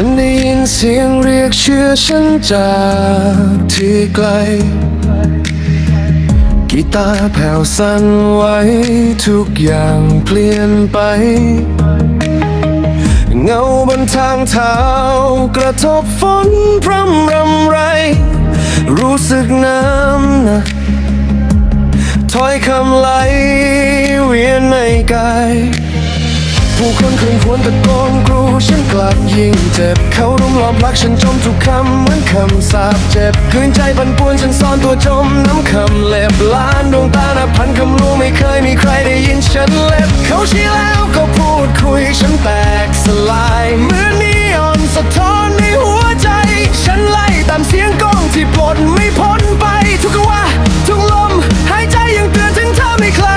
ฉันได้ยินเสียงเรียกชื่อฉันจากที่ไกลกีตาร์แผ่วสั่นไหวทุกอย่างเปลี่ยนไปเงาบนทางเท้ากระทบฝนพรำรำไรรู้สึกน้ำหนักถ้อยคำไหลเวียนในกายผู้คนครึ่งควรตะโกนกรูฉันกลับยิ่งเจ็บเขารุมล้อมรักฉันจมทุกคำเหมือนคำสาปเจ็บคืนใจปั่นป่วนฉันซ่อนตัวจมน้ำคำเล็บล้านดวงตานับพันคำลวงไม่เคยมีใครได้ยินฉันเล็บเขาชี้แล้วก็พูดคุยฉันแตกสลายเหมือนนีออนสะท้อนในหัวใจฉันไล่ตามเสียงกลองที่ปลดไม่พ้นไปทุกว่าทุกลมหายใจยังเตือนถึงเธอไม่คลาย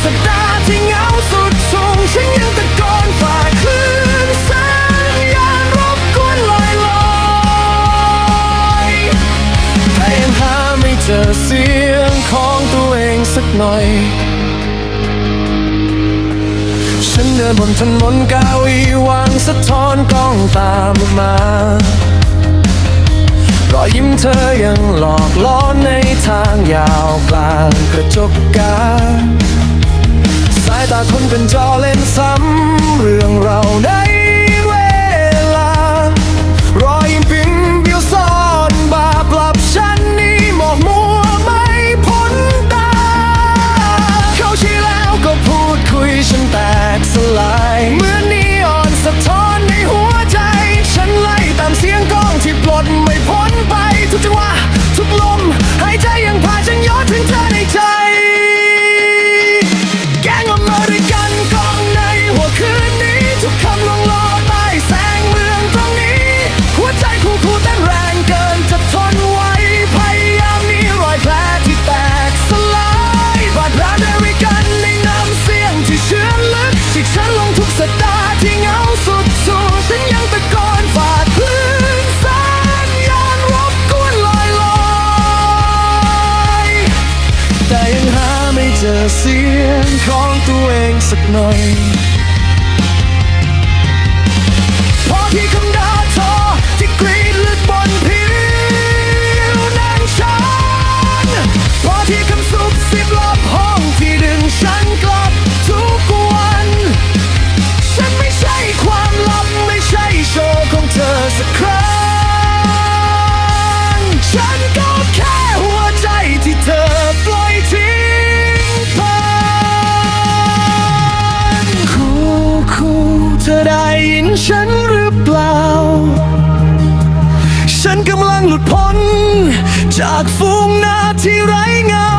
สัปดาห์ที่เหงาสุดสูงฉันยังตะโกนฝ่าคลื่นสัญญาณรบกวนลอยแต่ยังหาไม่เจอเสียงของตัวเองสักหน่อยฉันเดินบนถนนกาวีวางสะท้อนกล้องตามมารอยยิ้มเธอยังหลอกล้อนในทางยาวกลางกระจกกาสายตาคนเป็นจอเล่นซ้ำเรื่องเราในเวลารอยยิ้มปิ่นเบี้ยวซ่อนบาปลับฉันนี่หมอกมัวไม่พ้นตาเขาชี้แล้วก็พูดคุยฉันแตกสลายเหมือนนีออนสะท้อนในหัวใจฉันไล่ตามเสียงกลองที่ปลดไม่พ้นไปทุกจังหวะทุกลมหายใจยังพาฉันย้อนถึงเธอในใจฉันลงทุกสัปดาห์ที่เหงาสุดสูงฉันยังตะโกนฝ่าคลื่นสัญญาณรบกวนลอยแต่ยังหาไม่เจอเสียงของตัวเองสักหน่อยพอที่คำด่าทอที่กรีดลึกบนผิวหนังฉันพอที่คำซุบซิบรอบห้องที่ดึงฉันกลับทุกวันฉันไม่ใช่ความลับไม่ใช่โชว์ของเธอสักครั้งฉันก็แค่หัวใจที่เธอปล่อยทิ้งพันคู่เธอได้ยินฉันหรือเปล่าฉันกำลังหลุดพ้นจากฝูงนาที่ไร้เงา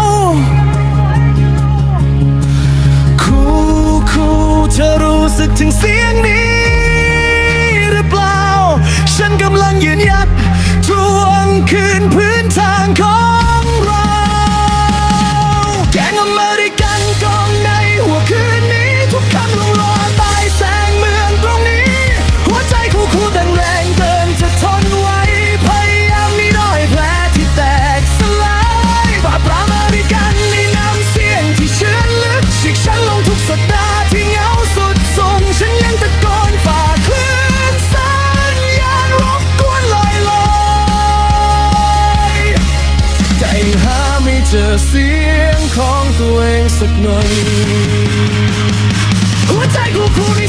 เธอรู้สึกถึงเสียงนี้หรือเปล่าฉันกำลังยืนหยัดทวงคืนพื้นทางของเราแกงอเมริกันกองในหัวคืนนี้ทุกคำลงลอใต้แสงเมืองตรงนี้หัวใจคู่เต้นแรงเกินจะทนไว้พยายามมีรอยแผลที่แตกสลายบาปอเมริกันในน้ำเสียงที่เชื่อลึกฉีกฉันลงทุกสัปดาห์ที่เหงาสุดส่งฉันยังตะโกนฝ่าคลื่นสัญญาณรบกวนลอยแต่ยังหาไม่เจอเสียงของตัวเองสักหน่อยหัวใจคู่ใน